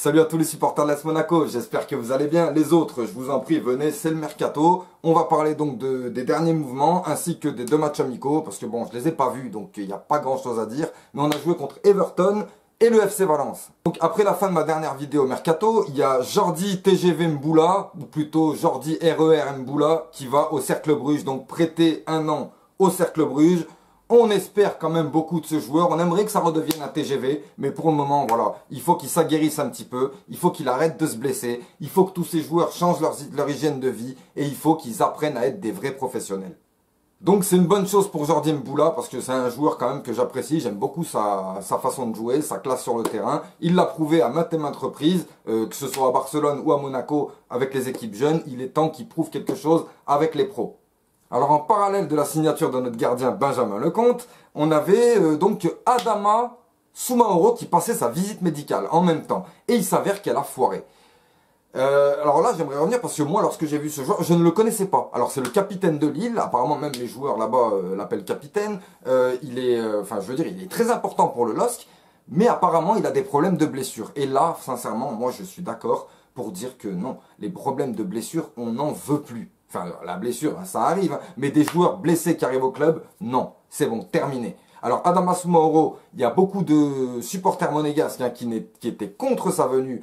Salut à tous les supporters de l'AS Monaco, j'espère que vous allez bien. Les autres, je vous en prie, venez, c'est le mercato. On va parler donc des derniers mouvements ainsi que des deux matchs amicaux parce que bon, je les ai pas vus donc il n'y a pas grand chose à dire. Mais on a joué contre Everton et le FC Valence. Donc après la fin de ma dernière vidéo mercato, il y a Jordi TGV Mboula, ou plutôt Jordi RER Mboula qui va au Cercle Bruges, donc prêté un an au Cercle Bruges. On espère quand même beaucoup de ce joueur, on aimerait que ça redevienne un TGV, mais pour le moment, voilà, il faut qu'il s'aguerrisse un petit peu, il faut qu'il arrête de se blesser, il faut que tous ces joueurs changent leur hygiène de vie, et il faut qu'ils apprennent à être des vrais professionnels. Donc c'est une bonne chose pour Jordi Mboula, parce que c'est un joueur quand même que j'apprécie, j'aime beaucoup sa façon de jouer, sa classe sur le terrain. Il l'a prouvé à maintes et maintes reprises, que ce soit à Barcelone ou à Monaco, avec les équipes jeunes, il est temps qu'il prouve quelque chose avec les pros. Alors en parallèle de la signature de notre gardien Benjamin Lecomte, on avait donc Adama Soumaoro qui passait sa visite médicale en même temps. Et il s'avère qu'elle a foiré. Alors là j'aimerais revenir parce que moi lorsque j'ai vu ce joueur, je ne le connaissais pas. Alors c'est le capitaine de Lille, apparemment même les joueurs là-bas l'appellent capitaine. Il est très important pour le LOSC, mais apparemment il a des problèmes de blessure. Et là sincèrement moi je suis d'accord pour dire que non, les problèmes de blessure on n'en veut plus. Enfin, la blessure, ça arrive, mais des joueurs blessés qui arrivent au club, non, c'est bon, terminé. Alors, Adama Soumaoro, il y a beaucoup de supporters monégasques qui étaient contre sa venue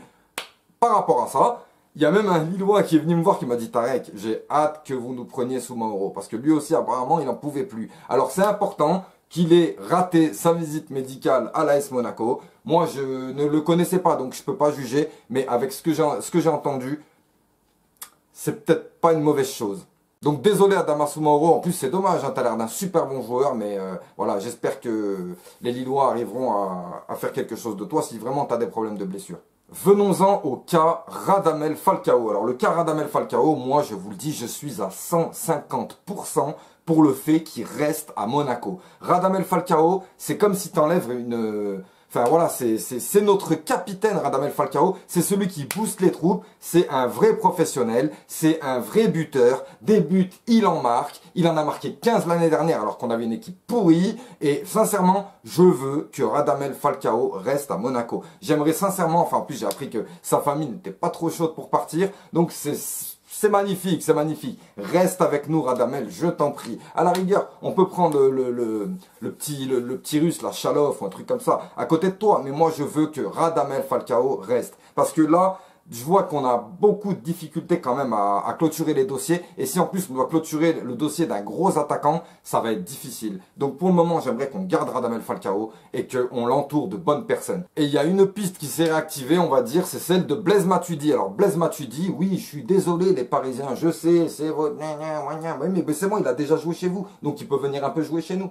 par rapport à ça. Il y a même un Lillois qui est venu me voir qui m'a dit « Tarek, j'ai hâte que vous nous preniez Soumaoro » parce que lui aussi, apparemment, il n'en pouvait plus. Alors, c'est important qu'il ait raté sa visite médicale à l'AS Monaco. Moi, je ne le connaissais pas, donc je ne peux pas juger, mais avec ce que j'ai entendu, c'est peut-être pas une mauvaise chose. Donc désolé Adama Soumaoro, en plus c'est dommage, hein, tu as l'air d'un super bon joueur, mais voilà, j'espère que les Lillois arriveront à faire quelque chose de toi si vraiment tu as des problèmes de blessure. Venons-en au cas Radamel Falcao. Alors le cas Radamel Falcao, moi je vous le dis, je suis à 150% pour le fait qu'il reste à Monaco. Radamel Falcao, c'est comme si tu enlèves une... Enfin voilà, c'est notre capitaine Radamel Falcao, c'est celui qui booste les troupes, c'est un vrai professionnel, c'est un vrai buteur, des buts il en marque, il en a marqué 15 l'année dernière alors qu'on avait une équipe pourrie et sincèrement je veux que Radamel Falcao reste à Monaco. J'aimerais sincèrement, enfin en plus j'ai appris que sa famille n'était pas trop chaude pour partir, donc c'est magnifique, c'est magnifique. Reste avec nous, Radamel, je t'en prie. À la rigueur, on peut prendre le petit russe, la Chalov ou un truc comme ça, à côté de toi. Mais moi, je veux que Radamel Falcao reste. Parce que là, je vois qu'on a beaucoup de difficultés quand même à clôturer les dossiers. Et si en plus on doit clôturer le dossier d'un gros attaquant, ça va être difficile. Donc pour le moment, j'aimerais qu'on garde Radamel Falcao et qu'on l'entoure de bonnes personnes. Et il y a une piste qui s'est réactivée, on va dire, c'est celle de Blaise Matuidi. Alors Blaise Matuidi, oui, je suis désolé les Parisiens, je sais, c'est votre... Oui, mais c'est bon, il a déjà joué chez vous, donc il peut venir un peu jouer chez nous.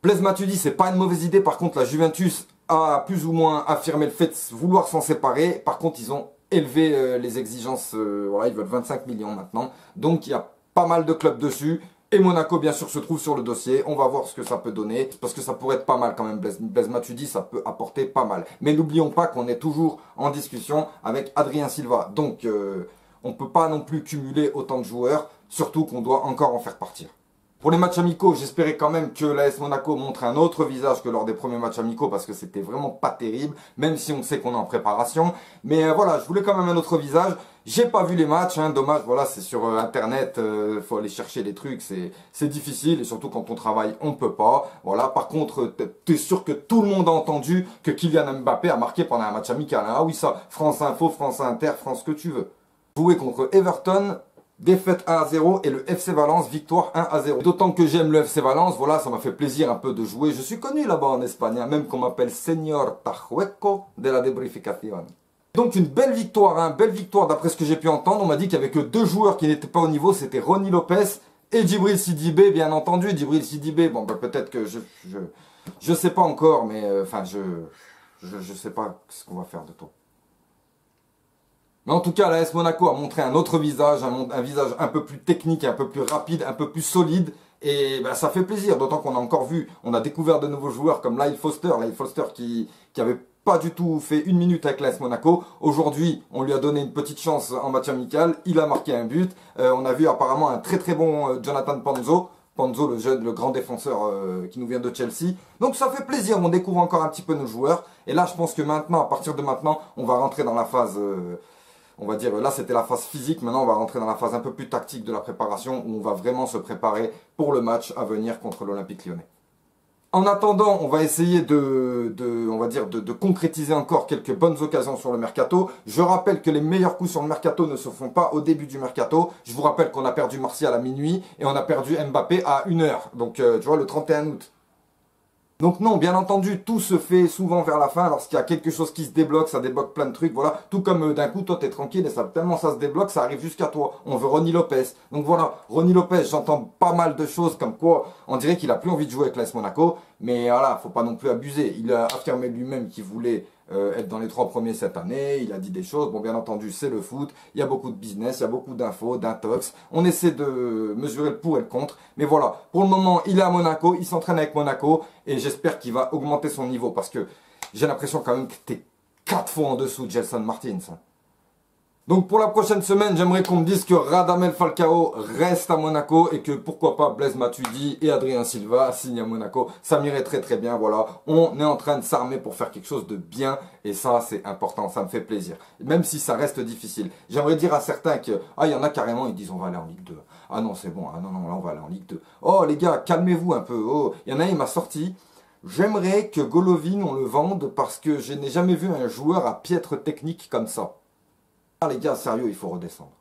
Blaise Matuidi, c'est pas une mauvaise idée. Par contre, la Juventus a plus ou moins affirmé le fait de vouloir s'en séparer. Par contre, ils ont élevé les exigences. Voilà, ils veulent 25 millions maintenant. Donc, il y a pas mal de clubs dessus. Et Monaco, bien sûr, se trouve sur le dossier. On va voir ce que ça peut donner. Parce que ça pourrait être pas mal quand même. Blaise Matuidi, ça peut apporter pas mal. Mais n'oublions pas qu'on est toujours en discussion avec Adrien Silva. Donc, on ne peut pas non plus cumuler autant de joueurs. Surtout qu'on doit encore en faire partir. Pour les matchs amicaux, j'espérais quand même que l'AS Monaco montre un autre visage que lors des premiers matchs amicaux parce que c'était vraiment pas terrible, même si on sait qu'on est en préparation. Mais voilà, je voulais quand même un autre visage. J'ai pas vu les matchs, hein, dommage, voilà, c'est sur internet, faut aller chercher les trucs, c'est difficile et surtout quand on travaille, on peut pas. Voilà, par contre, t'es sûr que tout le monde a entendu que Kylian Mbappé a marqué pendant un match amical. Hein. Ah oui, ça, France Info, France Inter, France que tu veux. Jouer contre Everton. Défaite 1-0 et le FC Valence, victoire 1-0. D'autant que j'aime le FC Valence, voilà, ça m'a fait plaisir un peu de jouer. Je suis connu là-bas en Espagne, hein, même qu'on m'appelle Señor Tajueco de la Debrificación. Donc une belle victoire d'après ce que j'ai pu entendre. On m'a dit qu'il n'y avait que deux joueurs qui n'étaient pas au niveau, c'était Ronny Lopez et Djibril Sidibé, bien entendu. Djibril Sidibé, bon, bah, peut-être que je sais pas encore, mais enfin, je sais pas ce qu'on va faire de toi. Mais en tout cas, l'AS Monaco a montré un autre visage, un visage un peu plus technique, un peu plus rapide, un peu plus solide. Et ben, ça fait plaisir, d'autant qu'on a encore vu, on a découvert de nouveaux joueurs comme Lyle Foster qui avait pas du tout fait une minute avec l'AS Monaco. Aujourd'hui, on lui a donné une petite chance en match amical, il a marqué un but. On a vu apparemment un très très bon Jonathan Panzo, le jeune, le grand défenseur qui nous vient de Chelsea. Donc ça fait plaisir, on découvre encore un petit peu nos joueurs. Et là, je pense que maintenant, à partir de maintenant, on va rentrer dans la phase, on va dire, là c'était la phase physique, maintenant on va rentrer dans la phase un peu plus tactique de la préparation, où on va vraiment se préparer pour le match à venir contre l'Olympique Lyonnais. En attendant, on va essayer on va dire de concrétiser encore quelques bonnes occasions sur le mercato. Je rappelle que les meilleurs coups sur le mercato ne se font pas au début du mercato. Je vous rappelle qu'on a perdu Martial à minuit et on a perdu Mbappé à 1h. Donc, tu vois, le 31 août. Donc non, bien entendu, tout se fait souvent vers la fin. Lorsqu'il y a quelque chose qui se débloque, ça débloque plein de trucs, voilà. Tout comme d'un coup, toi, t'es tranquille et ça, tellement ça se débloque, ça arrive jusqu'à toi. On veut Ronny Lopez. Donc voilà, Ronny Lopez, j'entends pas mal de choses comme quoi on dirait qu'il a plus envie de jouer avec l'AS Monaco. Mais voilà, faut pas non plus abuser. Il a affirmé lui-même qu'il voulait être dans les 3 premiers cette année. Il a dit des choses. Bon, bien entendu, c'est le foot. Il y a beaucoup de business, il y a beaucoup d'infos, d'intox. On essaie de mesurer le pour et le contre. Mais voilà, pour le moment, il est à Monaco. Il s'entraîne avec Monaco. Et j'espère qu'il va augmenter son niveau. Parce que j'ai l'impression quand même que t'es 4 fois en dessous de Gelson Martins. Donc pour la prochaine semaine, j'aimerais qu'on me dise que Radamel Falcao reste à Monaco et que pourquoi pas Blaise Matuidi et Adrien Silva signent à Monaco. Ça m'irait très très bien, voilà. On est en train de s'armer pour faire quelque chose de bien et ça c'est important, ça me fait plaisir. Même si ça reste difficile. J'aimerais dire à certains que, il y en a carrément, ils disent on va aller en Ligue 2. Ah non c'est bon, ah non, là on va aller en Ligue 2. Oh les gars, calmez-vous un peu. Oh, il y en a un, il m'a sorti. J'aimerais que Golovin on le vende parce que je n'ai jamais vu un joueur à piètre technique comme ça. Ah les gars, sérieux, il faut redescendre.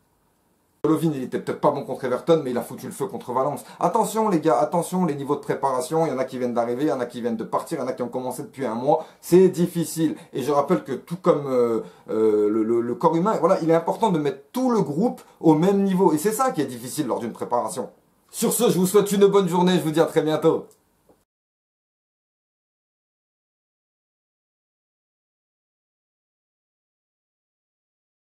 Golovin, il était peut-être pas bon contre Everton, mais il a foutu le feu contre Valence. Attention les gars, attention les niveaux de préparation, il y en a qui viennent d'arriver, il y en a qui viennent de partir, il y en a qui ont commencé depuis un mois. C'est difficile. Et je rappelle que tout comme le corps humain, voilà, il est important de mettre tout le groupe au même niveau. Et c'est ça qui est difficile lors d'une préparation. Sur ce, je vous souhaite une bonne journée, je vous dis à très bientôt.